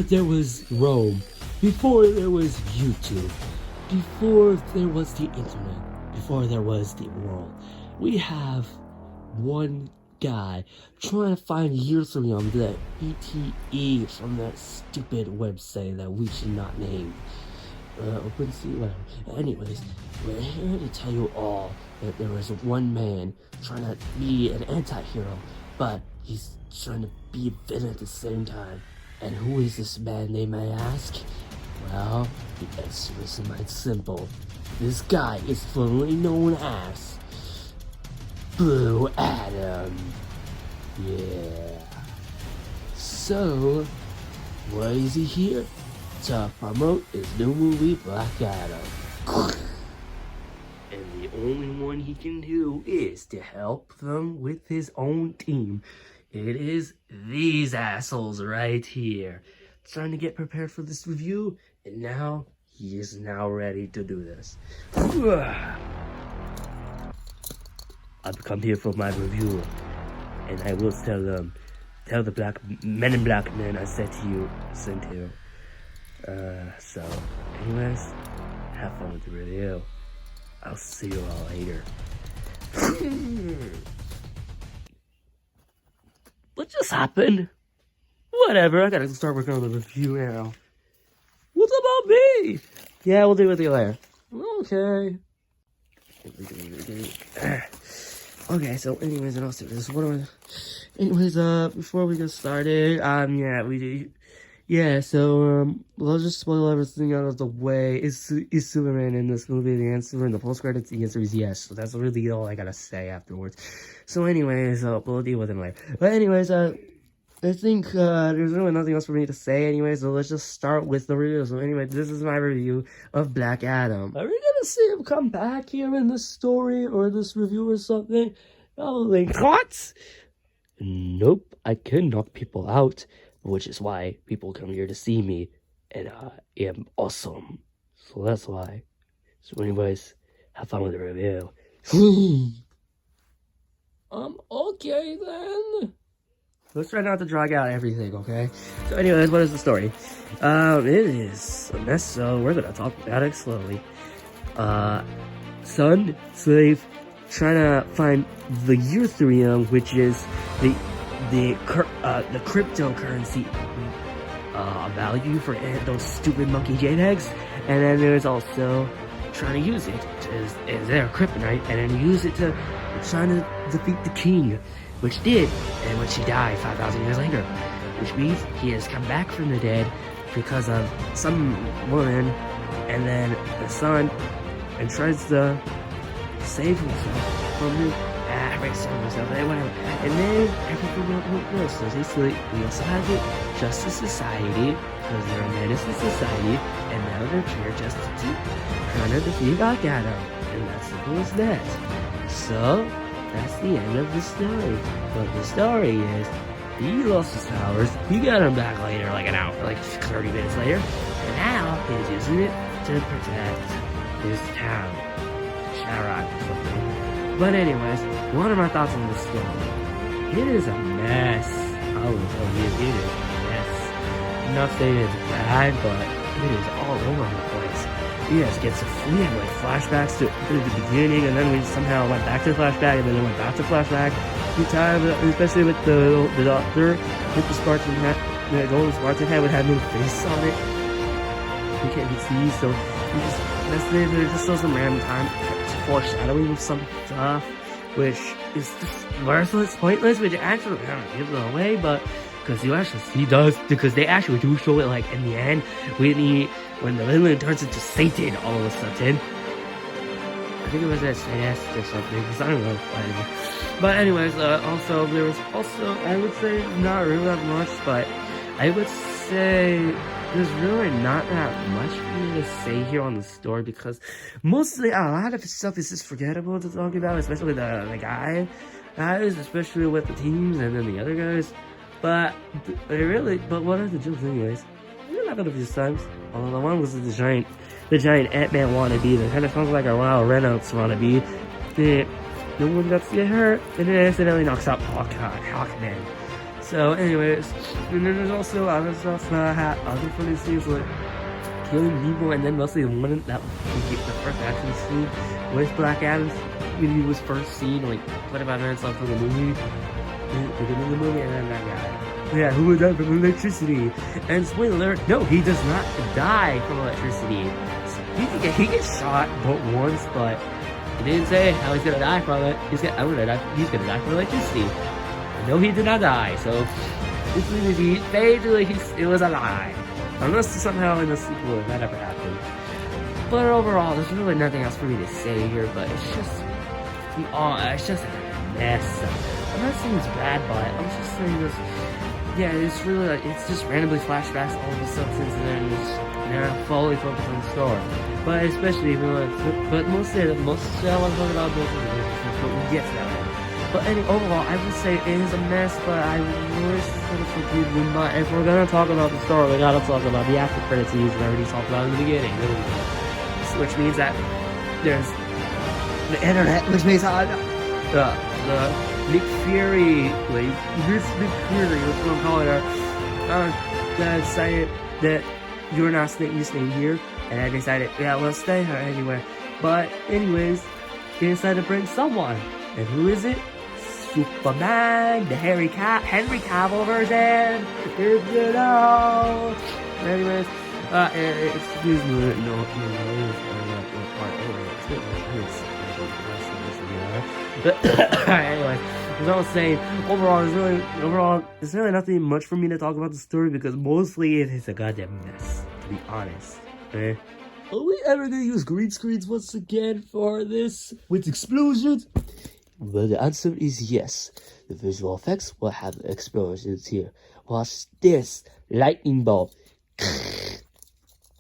there was Rome, before there was YouTube, before there was the internet, before there was the world, we have one guy trying to find uranium, the ETE from that stupid website that we should not name. OpenSea, whatever. Anyways, we're here to tell you all that there was one man trying to be an anti-hero, but he's trying to be a villain at the same time. And who is this man, they may ask? Well, the answer is quite simple. This guy is formerly known as Blue Adam. Yeah. So, why is he here? To promote his new movie, Black Adam. And the only one he can do is to help them with his own team. It is these assholes right here. Trying to get prepared for this review, and now he is now ready to do this. I've come here for my review, and I will tell the black men in black men I said to you, sent here. So, anyways, have fun with the review. I'll see you all later. What just happened? Whatever, I gotta start working on the review now. What's about me? Yeah, we'll do it with you later. Okay. Okay, so anyways, and I'll do this. Anyways, before we get started, we'll just spoil everything out of the way. Is Superman in this movie? The answer in the post-credits, the answer is yes. So that's really all I gotta say afterwards. So anyways, we'll deal with it later. But anyways, I think, there's really nothing else for me to say anyway, so let's just start with the review. So anyway, this is my review of Black Adam. Are we gonna see him come back here in this story, or this review or something? Probably not. Nope, I can knock people out, which is why people come here to see me, and I am awesome. So that's why. So anyways, have fun with the review. Okay then. Let's try not to drag out everything, okay? So anyways, what is the story? It is a mess, so we're gonna talk about it slowly. Son, slave, trying to find the Ethereum, which is the cryptocurrency value for those stupid monkey JPEGs, and then there's also trying to use it as their kryptonite, and then use it to trying to defeat the king, which did, and which he died 5,000 years later, which means he has come back from the dead because of some woman, and then the son, and tries to save himself from the and then everything went worse. So basically, we also have the Justice Society, because they're a menace to society, and now they're here just to trying to defeat Black Adam, and that's simple as that. So that's the end of the story. But the story is, he lost his powers, he got them back later, like 30 minutes later, and now he's using it to protect his town, Sharak or something. But anyways, what are my thoughts on this story? It is a mess. I will tell you, it is a mess. I'm not saying it's bad, but it is all over the place. We had like flashbacks to the beginning, and then we somehow went back to the flashback, and then we went back to flashback. Especially with the doctor, with the Spartan hat, the golden Spartan hat would have no face on it. You can't even see, so there's just some random time foreshadowing of some stuff, which is just worthless, pointless, which actually kind of gives it away, but because you actually see because they actually do show it, like in the end when the villain turns into Satan all of a sudden. I think it was SAS or something, because I don't know. But anyways, also there was I would say not really that much, but I would say there's really not that much for me to say here on the story, because mostly a lot of stuff is just forgettable to talk about, especially the guys, especially with the teams and then the other guys. But what are the jokes anyways? You're not gonna be these times. Although the one was the giant Ant-Man wannabe that kind of sounds like a Ryan Reynolds wannabe. No one got to get hurt, and it accidentally knocks out Hawkman. So, anyways, and then there's also other stuff that other funny scenes like killing people, and then mostly the one that the first action scene with Black Adam when he was first seen, like 25 minutes left of the movie, beginning of the movie, and then that guy. Yeah, who would die from electricity? And spoiler alert, no, he does not die from electricity. He gets shot but once, but he didn't say how he's gonna die from it. He's gonna die from electricity. No, he did not die. So this movie, basically, it was a lie. Unless somehow in the sequel that ever happened. But overall, there's really nothing else for me to say here. But it's just a mess. I'm not saying it's bad, but I'm just saying this. Yeah, it's really like it's just randomly flashbacks all of a sudden, and then just fully focused on the story. But especially but mostly I want to talk about both of the but we get to that. But overall, I would say it is a mess, but I wish for the forgive me. But if we're gonna talk about the story, we gotta talk about the after credits scenes we already talked about in the beginning. Which means that there's the internet, which means the Nick Fury, like this Nick Fury, what's gonna call it, that decided that you're not staying here, and I decided, yeah, we'll stay here anyway. But anyways, he decided to bring someone, and who is it? Superman, the Henry Cavill version. You know. Anyways, excuse me, anyways, as I was saying, overall, there's really nothing much for me to talk about the story because mostly it is a goddamn mess, to be honest. Okay? Are we ever gonna use green screens once again for this with explosions? Well, the answer is yes. The visual effects will have explosions here. Watch this lightning bolt.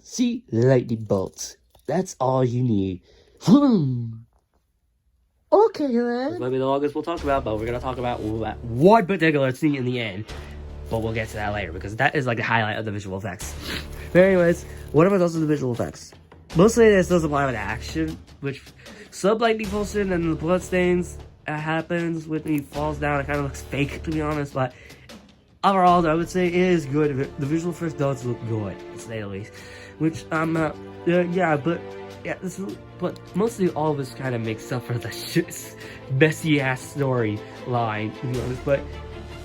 See, lightning bolts. That's all you need. Okay, then. This might be the longest we'll talk about, but we're gonna talk about one particular scene in the end. But we'll get to that later because that is like the highlight of the visual effects. But anyways, what about those of the visual effects? Mostly this does apply with action, which lightning bolts in and the bloodstains happens when he falls down. It kind of looks fake, to be honest, but overall, I would say it is good. The visual effects does look good, to say the least. Which but mostly all of this kind of makes up for the messy ass storyline, to be honest. But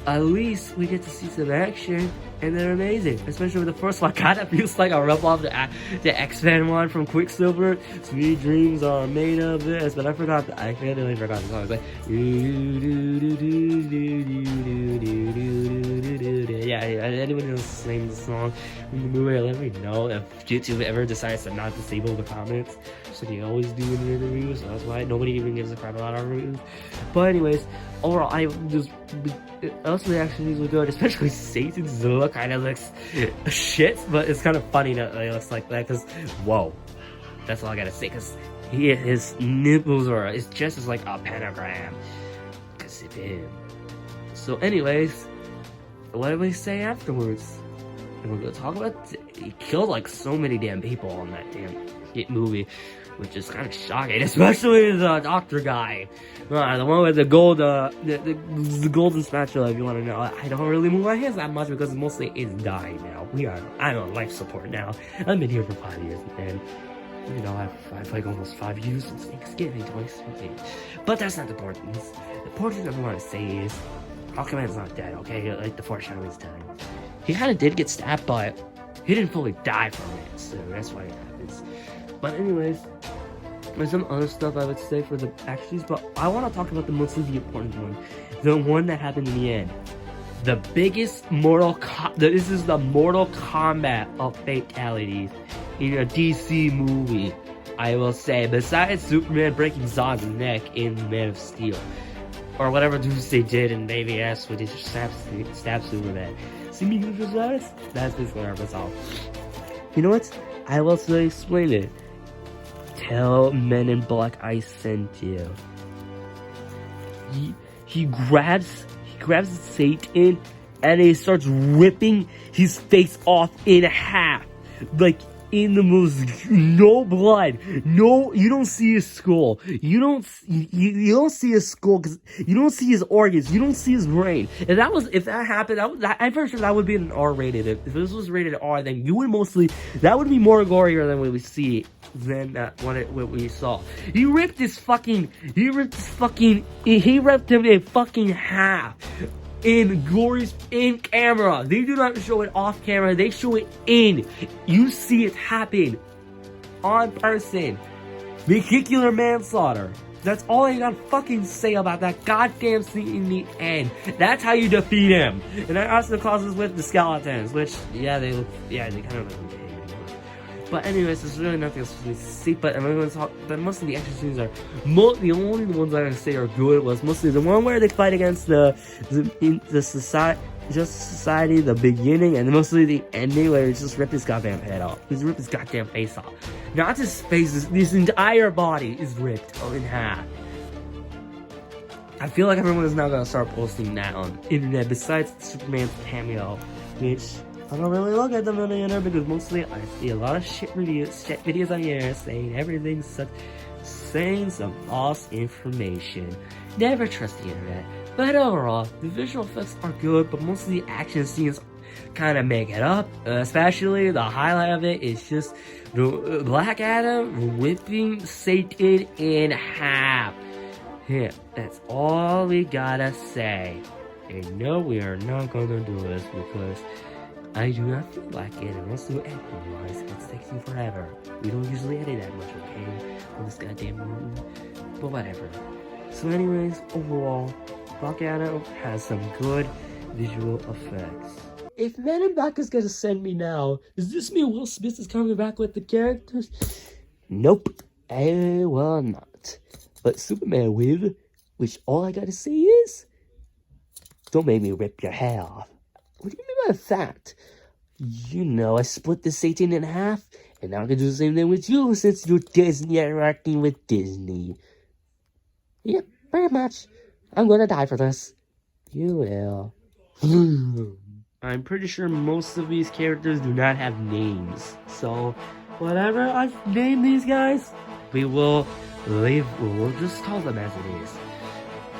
at least we get to see some action, and they're amazing. Especially with the first one, kind of feels like a rip-off the X-Men one from Quicksilver. Sweet dreams are made of this, but I really forgot the song. I was like, yeah. Anyone else name the song in the movie? Let me know if YouTube ever decides to not disable the comments. So they always do in the reviews. So that's why nobody even gives a crap about our reviews. But anyways, overall, also the action look good, especially Satan's Zilla kind of looks shit, but it's kind of funny that it looks like that, because, whoa, that's all I gotta say, because his nipples it's just as like a pentagram, because of him. So anyways, what did we say afterwards? And we're gonna talk about, he killed like so many damn people on that damn hit movie, which is kind of shocking, especially the doctor guy. The one with the gold, the golden spatula, if you want to know. I don't really move my hands that much because mostly it's dying now. I'm on life support now. I've been here for 5 years, and you know, I've like almost 5 years since Thanksgiving 2017. But that's not the important. The important thing I want to say is, Aquaman's not dead, okay? Like the foreshadowing's telling. He kind of did get stabbed, but he didn't fully die from it, so that's why it happens. But anyways, there's some other stuff I would say for the actions, but I want to talk about the mostly the important one. The one that happened in the end. The biggest this is the Mortal Kombat of fatalities in a DC movie, I will say, besides Superman breaking Zod's neck in Man of Steel. Or whatever Doomsday did in Baby S when he stabs Superman. See me visualize? That's this one I all. You know what? I will explain it. Tell Men in Black I sent you. He grabs Satan and he starts ripping his face off in half. Like in the most, no blood, no, you don't see his skull, you don't see his skull, because you don't see his organs, you don't see his brain. If that happened, I'm pretty sure that would be an R-rated. If this was rated R, then that would be more gorier than what we see, than what we saw. He ripped him in fucking half. In camera. They do not show it off camera, they show it in. You see it happen. On person. Vehicular manslaughter. That's all I gotta fucking say about that goddamn scene in the end. That's how you defeat him. And that also causes with the skeletons, which, they kind of look okay. But anyways, there's really nothing else to see. But most of the action scenes are the only ones I can say are good was mostly the one where they fight against the society, the beginning, and mostly the ending where he just ripped his goddamn head off. He's ripped his goddamn face off. Not his face, his entire body is ripped in half. I feel like everyone is now gonna start posting that on the internet besides Superman's cameo, which I don't really look at them on the internet because mostly I see a lot of shit videos on here saying some false information. Never trust the internet. But overall, the visual effects are good, but most of the action scenes kind of make it up. Especially the highlight of it is just Black Adam ripping Satan in half. Yeah, that's all we gotta say. And no, we are not gonna do this because I do not feel like it, and also editing-wise, it takes you forever. We don't usually edit that much, okay? On this goddamn movie. But whatever. So anyways, overall, Black Adam has some good visual effects. If Men in Black is gonna send me now, does this mean Will Smith is coming back with the characters? Nope, I will not. But Superman will, which all I gotta say is, don't make me rip your hair off. What do you mean by that? You know, I split the Satan in half, and now I can do the same thing with you since you're Disney interacting with Disney. Yep, pretty much. I'm gonna die for this. You will. I'm pretty sure most of these characters do not have names. So, whatever I've named these guys, we'll just call them as it is.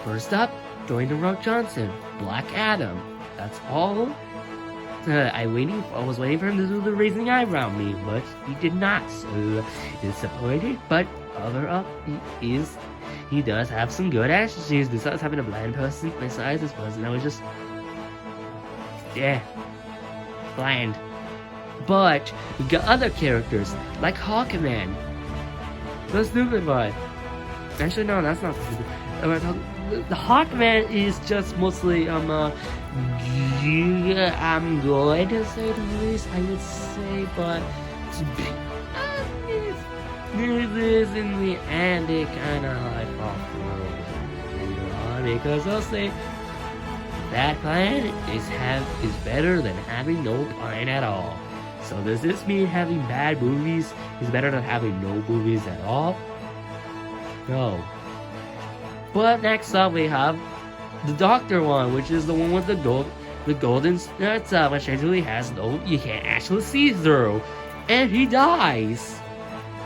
First up, Dwayne "The Rock" Johnson, Black Adam. That's all. I was waiting for him to do the raising eyebrow meme, but he did not. So disappointed. But other up, he does have some good action scenes. Besides having a blind person besides this person, that was just bland. But we got other characters like Hawkman, the stupid one. Actually, no, that's not the stupid. The Hawkman is just mostly I'm going to say the least, I would say, but it is in the end it kind of like off the road, because I'll say that plan is better than having no plan at all. So does this mean having bad movies is better than having no movies at all? No. But next up we have the Doctor one, which is the one with the golden stuff, which actually has you can't actually see through. And he dies.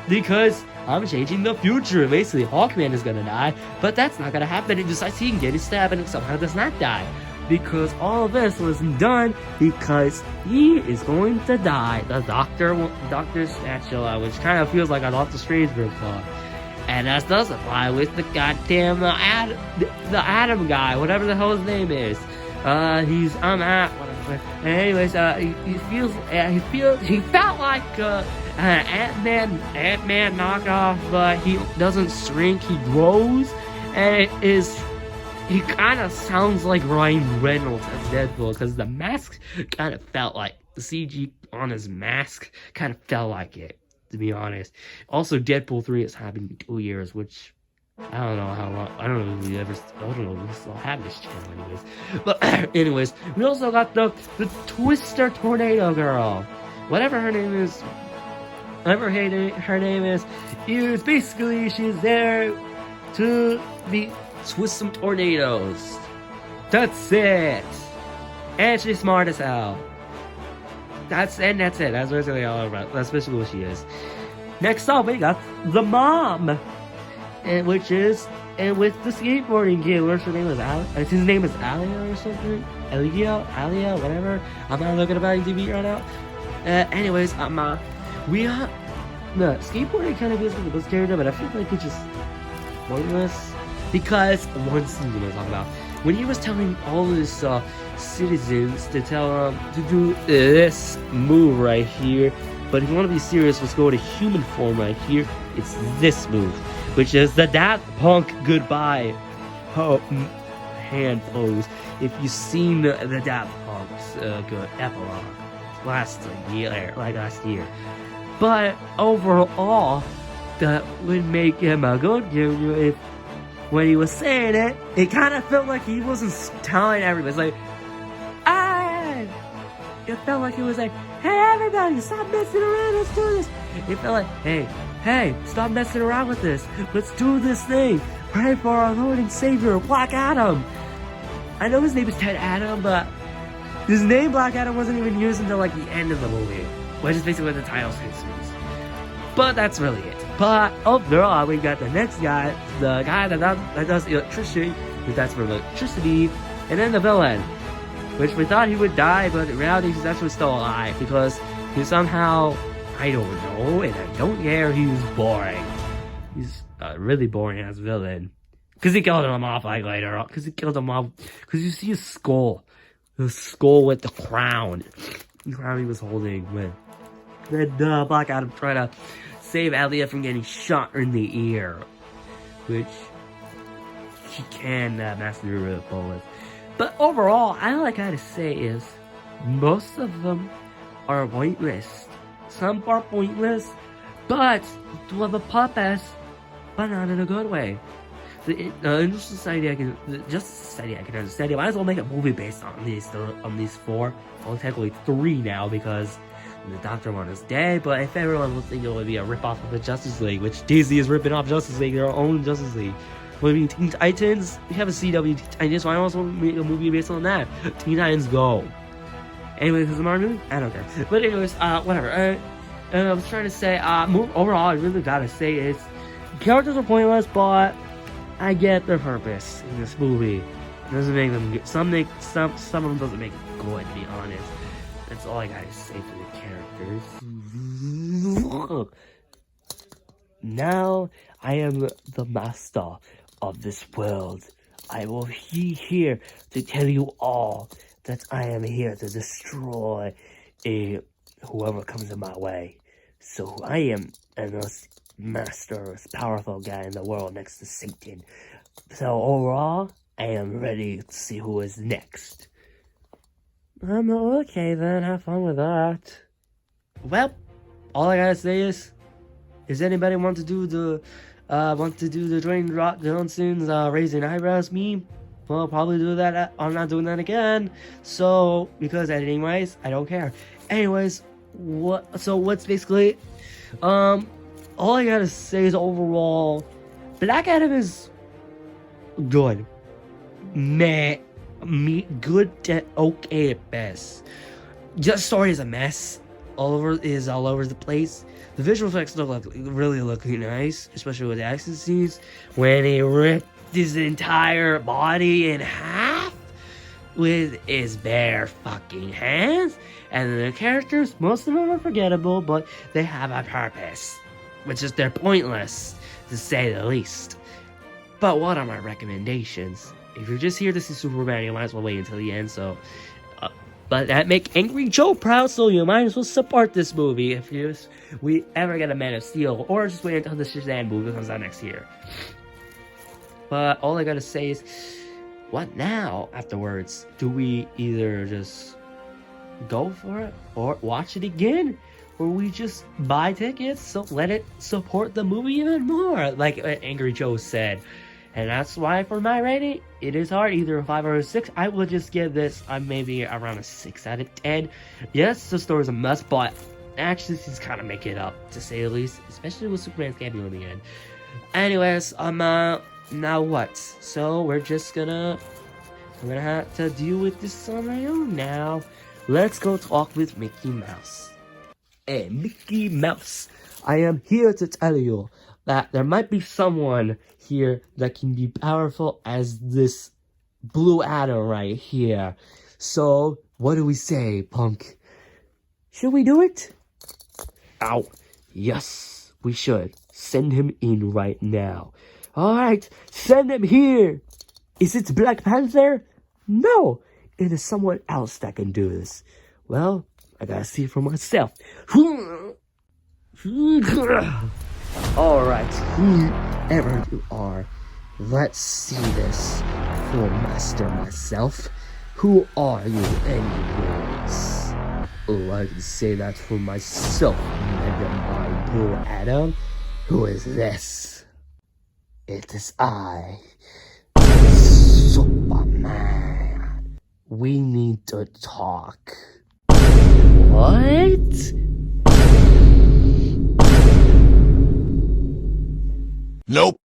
Because I'm changing the future. Basically, Hawkman is gonna die, but that's not gonna happen. He decides he can get his stab and somehow does not die. Because all of this was done because he is going to die. The Doctor's statue, which kind of feels like a Doctor Strange thought. And that does apply with the goddamn the Atom guy, whatever the hell his name is. Anyways, he felt like Ant-Man knockoff, but he doesn't shrink, he grows, and he kind of sounds like Ryan Reynolds as Deadpool, because the mask kind of felt like the CG on his mask kind of felt like it, to be honest. Also, Deadpool 3 is happening in 2 years, which I don't know how long. I don't know if we still have this channel, anyways. But anyways, we also got the Twister Tornado Girl, whatever her name is. Is basically she's there to twist some tornadoes. That's it. And she's smart as hell. That's it. That's basically all about. That's basically what she is. Next up, we got the mom, and with the skateboarding kid. What's her name? His name is Alia or something. Alia, whatever. I'm not looking about TV right now. Anyways, the skateboarding kind of is the best character, but I feel like it's just pointless because one scene I was talking about when he was telling all his citizens to tell to do this move right here. But if you want to be serious, let's go to human form right here. It's this move, which is the Daft Punk goodbye hand pose. If you've seen the Daft Punk's good epilogue last year. But overall, that would make him a good junior if when he was saying it, it kind of felt like he wasn't telling everybody. It's like, it felt like he was like, hey everybody, stop messing around, let's do this. It felt like, hey, stop messing around with this. Let's do this thing. Pray for our Lord and Savior, Black Adam. I know his name is Ted Adam, but his name Black Adam wasn't even used until like the end of the movie, which is basically the title sequence. But that's really it. But overall, we got the next guy, the guy that does electricity, that's for electricity, and then the villain, which we thought he would die, but in reality he's actually still alive because he somehow, I don't know, and I don't care, he's boring. He's a really boring ass villain. Because he killed him off like later on. Because you see his skull. The skull with the crown. The crown he was holding when Black Adam tried to save Alia from getting shot in the ear. Which she can master the bullets. But overall, all I gotta say is most of them are pointless. Some are pointless, but to have a purpose, but not in a good way. The Justice Society I can understand. You might as well make a movie based on these four. Well, technically 3 now because the Doctor one is dead. But if everyone will think it would be a ripoff of the Justice League, which DC is ripping off Justice League, their own Justice League. What do you mean, Teen Titans? We have a CW Teen Titans, so I also make a movie based on that. Teen Titans Go. Anyway, because of my movie, I don't care. But anyways, whatever. I was trying to say, overall, I really gotta say is characters are pointless, but I get their purpose in this movie. It doesn't make them good. Some of them doesn't make it good, to be honest. That's all I gotta say for the characters. Now I am the master of this world. I will be here to tell you all that I am here to destroy whoever comes in my way. So I am the most most powerful guy in the world next to Satan. So overall, I am ready to see who is next. Okay then, have fun with that. Well, all I gotta say is anybody want to do the Dwayne Rock Johnson's raising eyebrows meme? Well, I'll probably do that. I'm not doing that again. So, because editing wise, I don't care. Anyways, what's basically, all I gotta say is overall, Black Adam is good. Good to okay at best. Just story is a mess. All over the place. The visual effects really look nice, especially with the action scenes when he ripped his entire body in half with his bare fucking hands. And the characters, most of them are forgettable, but they have a purpose, which is they're pointless, to say the least. But what are my recommendations? If you're just here to see Superman, you might as well wait until the end. So, but that make Angry Joe proud, so you might as well support this movie if we ever get a Man of Steel, or just wait until the Shazam movie comes out next year. But all I gotta say is, what now? Afterwards, do we either just go for it or watch it again, or we just buy tickets, so let it support the movie even more, like Angry Joe said. And that's why for my rating, it is hard, either a 5 or a 6. I will just give this maybe around a 6 out of 10. Yes, the story's a mess, but actually just kind of make it up, to say the least, especially with Superman's cameo in the end. Anyways, now what? So we're just I'm gonna have to deal with this on my own now. let's go talk with Mickey Mouse. Hey, Mickey Mouse, I am here to tell you that there might be someone here that can be powerful as this blue atom right here. So, what do we say, punk? Should we do it? Ow. Yes, we should. Send him in right now. Alright, send him here. Is it Black Panther? No, it is someone else that can do this. Well, I gotta see it for myself. Alright, whoever you are, let's see this for master myself. Who are you anyways? Oh, I can say that for myself, Mega Mind Blue Adam. Who is this? It is I, Superman. We need to talk. What? Nope.